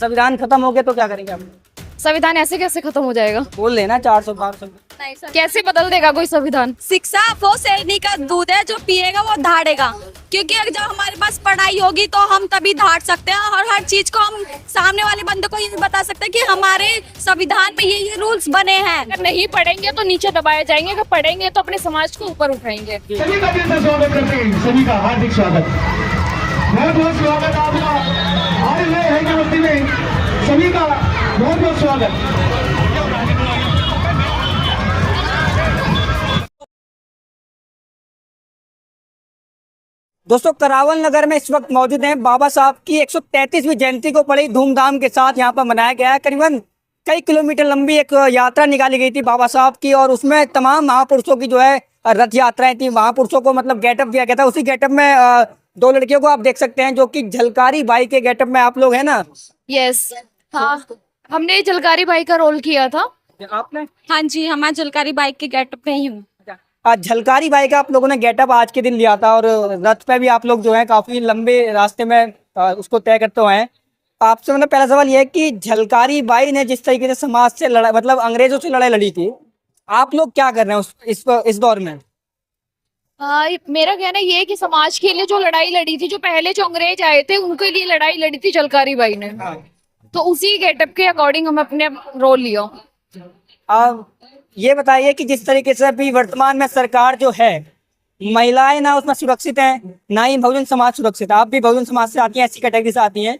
संविधान खत्म हो गया तो क्या करेंगे आप? संविधान ऐसे कैसे खत्म हो जाएगा? बोल लेना 400 500। नहीं सर, कैसे बदल देगा कोई संविधान? शिक्षा वो शेरनी का दूध है, जो पिएगा वो धाड़ेगा। क्योंकि अगर जब हमारे पास पढ़ाई होगी तो हम तभी धाड़ सकते हैं, और हर चीज को हम सामने वाले बंदे को ये बता सकते हैं कि हमारे संविधान में ये रूल्स बने हैं। अगर नहीं पढ़ेंगे तो नीचे दबाए जाएंगे, अगर पढ़ेंगे तो अपने समाज को ऊपर उठाएंगे। सभी का दिल से स्वागत करते हैं, सभी का हार्दिक स्वागत, बहुत बहुत स्वागत आपका आज नए हैदराबाद में, सभी का बहुत बहुत स्वागत। दोस्तों करावल नगर में इस वक्त मौजूद हैं। बाबा साहब की 133वीं जयंती को बड़ी धूमधाम के साथ यहाँ पर मनाया गया है। करीबन कई किलोमीटर लंबी एक यात्रा निकाली गई थी बाबा साहब की, और उसमें तमाम महापुरुषों की जो है रथ यात्राएं थी। महापुरुषों को मतलब गेटअप दिया गया था। उसी गेटअप में दो लड़कियों को आप देख सकते हैं जो कि झलकारी बाई के गेटअप में आप लोग हैं ना? यस, हाँ, हमने जलकारी भाई का रोल किया था। आपने? हाँ जी, हमारे जलकारी बाइक के गेटअप पे ही हूँ। झलकारी बाई का आप लोगों ने गेटअप आज के दिन लिया था, और रथ पे भी आप लोग जो है काफी लंबे रास्ते में उसको तय करते हुए हैं। आपसे मतलब पहला सवाल यह है कि झलकारी बाई ने जिस तरीके से समाज से लड़ा, मतलब अंग्रेजों से लड़ाई लड़ी थी, आप लोग क्या कर रहे हैं इस दौर में? मेरा कहना ये है कि समाज के लिए जो लड़ाई लड़ी थी, जो पहले जो अंग्रेज आए थे उनके लिए लड़ाई लड़ी थी जलकारी बाई ने। तो उसी गेटअप के अकॉर्डिंग हम अपने रोल लिया। ये बताइए कि जिस तरीके से अभी वर्तमान में सरकार जो है, महिलाएं ना उसमें सुरक्षित हैं, ना ही बहुजन समाज सुरक्षित है। आप भी बहुजन समाज से आती हैं, ऐसी कैटेगरी से आती हैं।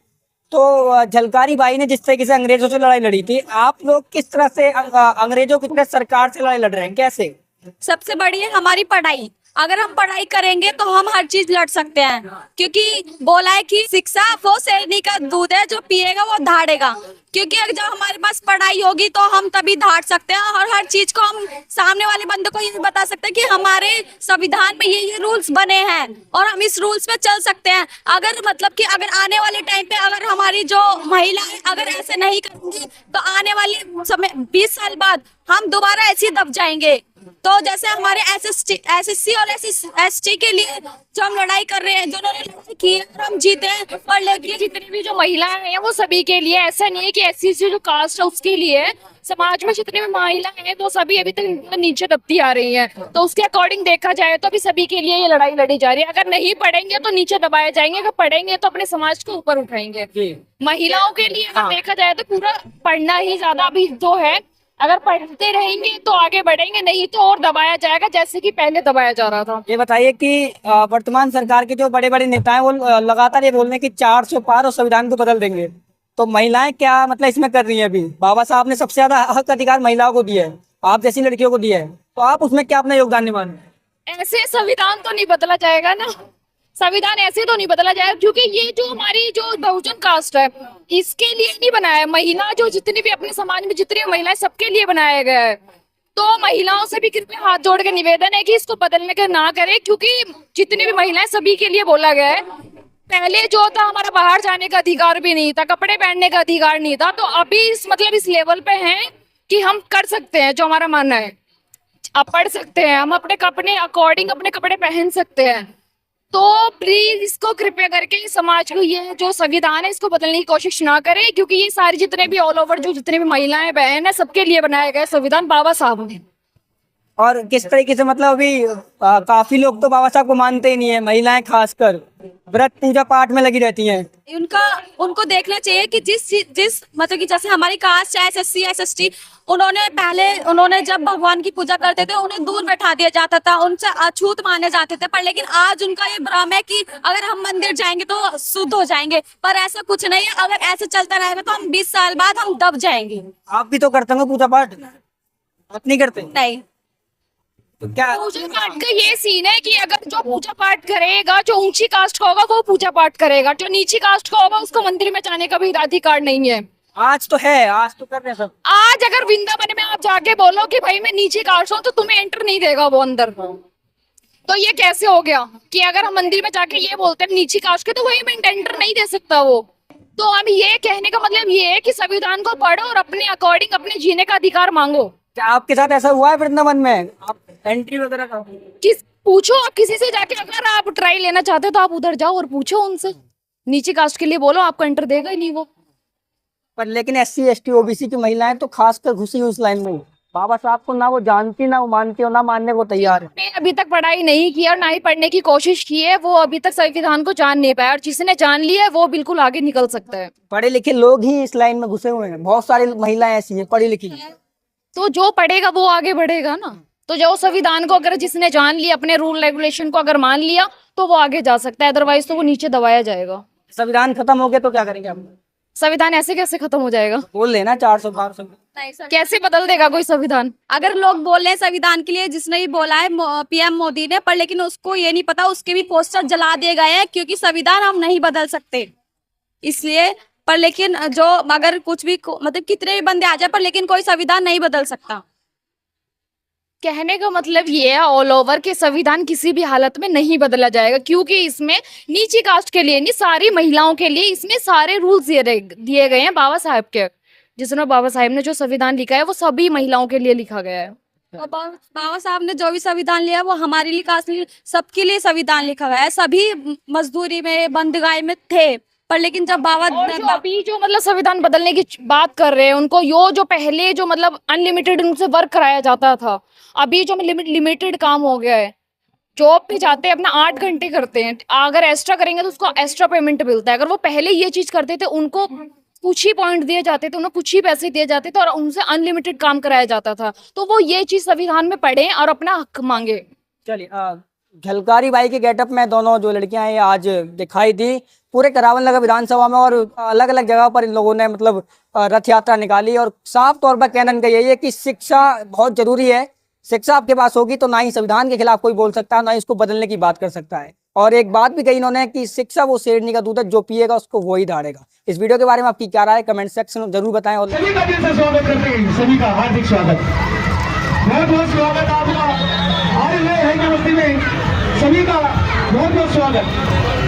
तो झलकारी बाई ने जिस तरीके से अंग्रेजों से लड़ाई लड़ी थी, आप लोग किस तरह से अंग्रेजों की तरह सरकार से लड़ाई लड़ रहे हैं, कैसे? सबसे बड़ी है हमारी पढ़ाई। अगर हम पढ़ाई करेंगे तो हम हर चीज लड़ सकते हैं, क्योंकि बोला है कि शिक्षा वो शेरनी का दूध है, जो पिएगा वो धाड़ेगा। क्योंकि अगर जब हमारे पास पढ़ाई होगी तो हम तभी धाड़ सकते हैं, और हर चीज को हम सामने वाले बंदे को ये बता सकते हैं कि हमारे संविधान में ये रूल्स बने हैं, और हम इस रूल्स पे चल सकते हैं। अगर मतलब कि अगर आने वाले टाइम पे अगर हमारी जो महिलाएं अगर ऐसे नहीं करेंगी तो आने वाले समय 20 साल बाद हम दोबारा ऐसे ही दब जाएंगे। तो जैसे हमारे एसएससी और एसटी के लिए जो हम लड़ाई कर रहे हैं, जो उन्होंने लड़ाई की है और हम जीते हैं, और लेकिन जितनी भी जो महिलाएं हैं वो सभी के लिए, ऐसा नहीं है कि एससी जो कास्ट है उसके लिए। समाज में जितनी भी महिलाएं हैं तो सभी अभी तक नीचे दबती आ रही हैं। तो उसके अकॉर्डिंग देखा जाए तो अभी सभी के लिए ये लड़ाई लड़ी जा रही है। अगर नहीं पढ़ेंगे तो नीचे दबाए जाएंगे, अगर पढ़ेंगे तो अपने समाज को ऊपर उठाएंगे। महिलाओं के लिए अगर देखा जाए तो पूरा पढ़ना ही ज्यादा अभी जो है, अगर पढ़ते रहेंगे तो आगे बढ़ेंगे, नहीं तो और दबाया जाएगा जैसे कि पहले दबाया जा रहा था। ये बताइए कि वर्तमान सरकार के जो बड़े बड़े नेता हैं वो लगातार ये बोल रहे हैं कि 400 पार और संविधान को बदल देंगे। तो महिलाएं क्या मतलब इसमें कर रही हैं? अभी बाबा साहब ने सबसे ज्यादा हक अधिकार महिलाओं को दिया है, आप जैसी लड़कियों को दिया है, तो आप उसमें क्या अपना योगदान निभाएं? ऐसे संविधान तो नहीं बदला जाएगा ना, संविधान ऐसे तो नहीं बदला जाएगा, क्योंकि ये जो हमारी जो बहुजन कास्ट है इसके लिए नहीं बनाया है। महिला जो जितनी भी अपने समाज में जितनी महिलाएं सबके लिए बनाया गया है। तो महिलाओं से भी कृपया हाथ जोड़ के निवेदन है कि इसको बदलने का ना करें, क्योंकि जितनी भी महिलाएं सभी के लिए बोला गया है। पहले जो था हमारा बाहर जाने का अधिकार भी नहीं था, कपड़े पहनने का अधिकार नहीं था। तो अभी इस मतलब इस लेवल पे हैं कि हम कर सकते हैं जो हमारा मानना है। अब पढ़ सकते हैं, हम अपने कपड़े अकॉर्डिंग अपने कपड़े पहन सकते हैं। तो प्लीज इसको कृपया करके समाज को ये जो संविधान है इसको बदलने की कोशिश ना करें, क्योंकि ये सारी जितने भी ऑल ओवर जो जितने भी महिलाएं बहन है सबके लिए बनाया गया संविधान बाबा साहब ने। और किस तरीके से मतलब अभी काफी लोग तो बाबा साहब को मानते ही नहीं है, महिलाएं खासकर व्रत पूजा पाठ में लगी रहती हैं। उनको देखना चाहिए कि जिस मतलब कि जैसे हमारी कास्ट है एसएससी एसटी, उन्होंने जब भगवान की पूजा करते थे उन्हें दूर बैठा दिया जाता था, उनसे अछूत माने जाते थे। पर लेकिन आज उनका ये भ्रम है कि अगर हम मंदिर जाएंगे तो शुद्ध हो जाएंगे, पर ऐसा कुछ नहीं है। अगर ऐसे चलता रहेगा तो हम 20 साल बाद हम दब जाएंगे। आप भी तो करते होंगे पूजा पाठ, आप नहीं करते? नहीं, तो क्या पूजा पाठ का ये सीन है कि अगर जो पूजा पाठ करेगा, जो ऊंची कास्ट का होगा वो पूजा पाठ करेगा, जो नीची कास्ट का होगा उसको मंदिर में जाने का भी अधिकार नहीं है। आज तो है, आज तो कर रहे हैं सब। आज अगर वृंदावन में आप जाके बोलो कि भाई मैं नीची कास्ट हूँ तो तुम्हें एंटर नहीं देगा वो अंदर। तो ये कैसे हो गया कि अगर हम मंदिर में जाके ये बोलते हैं नीची कास्ट के तो वही में एंटर नहीं दे सकता वो। तो हम ये कहने का मतलब ये है कि संविधान को पढ़ो और अपने अकॉर्डिंग अपने जीने का अधिकार मांगो। क्या आपके साथ ऐसा हुआ है वृंदावन में? आप एंट्री वगैरह का पूछो आप किसी से जाके, अगर आप ट्राई लेना चाहते हो तो आप उधर जाओ और पूछो उनसे, नीचे कास्ट के लिए बोलो, आपको एंटर देगा ही नहीं वो। पर लेकिन SC ST OBC की महिलाएं तो खासकर घुसी हुई उस लाइन में। बाबा साहब को ना वो जानती, ना वो मानती और ना मानने को तैयार है। ने अभी तक पढ़ाई नहीं की और ना ही पढ़ने की कोशिश की है, वो अभी तक संविधान को जान नहीं पाया, और जिसने जान लिया है वो बिल्कुल आगे निकल सकता है। पढ़े लिखे लोग ही इस लाइन में घुसे हुए हैं, बहुत सारी महिलाएं ऐसी हैं पढ़ी लिखी। तो जो पढ़ेगा वो आगे बढ़ेगा ना। तो जो संविधान को अगर जिसने जान लिया, अपने रूल रेगुलेशन को अगर मान लिया, तो वो आगे जा सकता है, अदरवाइज तो वो नीचे दबाया जाएगा। संविधान खत्म हो गया तो क्या करेंगे आप? संविधान ऐसे कैसे खत्म हो जाएगा? बोल लेना 400 500। नहीं सर, कैसे बदल देगा कोई संविधान? अगर लोग बोल रहे हैं संविधान के लिए, जिसने भी बोला है PM मोदी ने, पर लेकिन उसको ये नहीं पता उसके भी पोस्टर जला दिए गए हैं, क्योंकि संविधान हम नहीं बदल सकते इसलिए। पर लेकिन जो अगर कुछ भी मतलब कितने भी बंदे आ जाए, पर लेकिन कोई संविधान नहीं बदल सकता। कहने का मतलब ये है ऑल ओवर के संविधान किसी भी हालत में नहीं बदला जाएगा, क्योंकि इसमें नीची कास्ट के लिए नहीं, सारी महिलाओं के लिए इसमें सारे रूल्स दिए गए हैं बाबा साहब के। जिसने बाबा साहब ने जो संविधान लिखा है वो सभी महिलाओं के लिए लिखा गया है। और बाबा साहब ने जो भी संविधान लिया वो हमारे लिए, कास्ट लिए, सबके लिए संविधान लिखा गया है। सभी मजदूरी में, बंदगाई में थे, पर लेकिन जब और जो अभी जो मतलब संविधान बदलने की बात कर रहे हैं, उनको जो पहले जो मतलब अनलिमिटेड उनसे वर्क कराया जाता था, अभी जो लिमिटेड काम हो गया है। जॉब पे जाते हैं, अपना 8 घंटे करते हैं, अगर एक्स्ट्रा करेंगे तो उसको एक्स्ट्रा पेमेंट मिलता है। अगर वो पहले ये चीज करते थे, उनको कुछ ही पॉइंट दिए जाते थे, उन्हें कुछ ही पैसे दिए जाते थे और उनसे अनलिमिटेड काम कराया जाता था, तो वो ये चीज संविधान में पढ़े और अपना हक मांगे। चलिए, झलकारी बाई के गेटअप में दोनों जो लड़कियां हैं आज दिखाई दी पूरे करावल नगर विधानसभा में, और अलग अलग जगह पर इन लोगों ने मतलब रथ यात्रा निकाली। और साफ तौर पर कहना इनका यही है कि शिक्षा बहुत जरूरी है। शिक्षा आपके पास होगी तो ना ही संविधान के खिलाफ कोई बोल सकता है, ना ही इसको बदलने की बात कर सकता है। और एक बात भी कही इन्होंने कि शिक्षा वो शेरनी का दूध है, जो पिएगा उसको वो ही धाड़ेगा। इस वीडियो के बारे में आपकी क्या राय है, कमेंट सेक्शन में जरूर बताएं। और सभी का दिल से स्वागत करते हैं, सभी का हार्दिक स्वागत, बहुत बहुत स्वागत आपका। आज हुए हैं यूनिवर्सिटी में, सभी का बहुत बहुत स्वागत।